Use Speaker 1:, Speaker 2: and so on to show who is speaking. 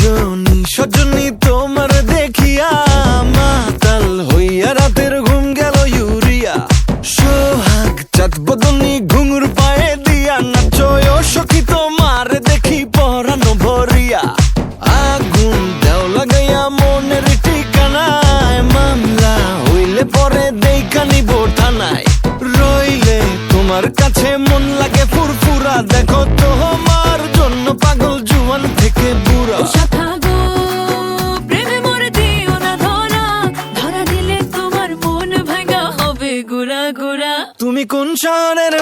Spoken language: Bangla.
Speaker 1: সজনী সজনী তোমার দেখিয়া মাতাল হইয়া রাতের ঘুম গেল ইউরিয়া। সোহাগ চাঁদ বদনী ঘুঙুর পায়ে দিয়া নাচয় সখী তোমার দেখি পরানো ভরিয়া। আগুন দেও লাগাইয়া মনের ঠিকানায় মামলা হইলে পরে দেখা নিব থানায়। রইলে তোমার কাছে মন লাগে ফুরফুরা দেখো তোমার জন্য পাগল জুয়ান থেকে বুড়া।
Speaker 2: ধরা দিলে তোমার মন ভাঙা হবে গুড়া গুড়া।
Speaker 1: তুমি কোন শহরের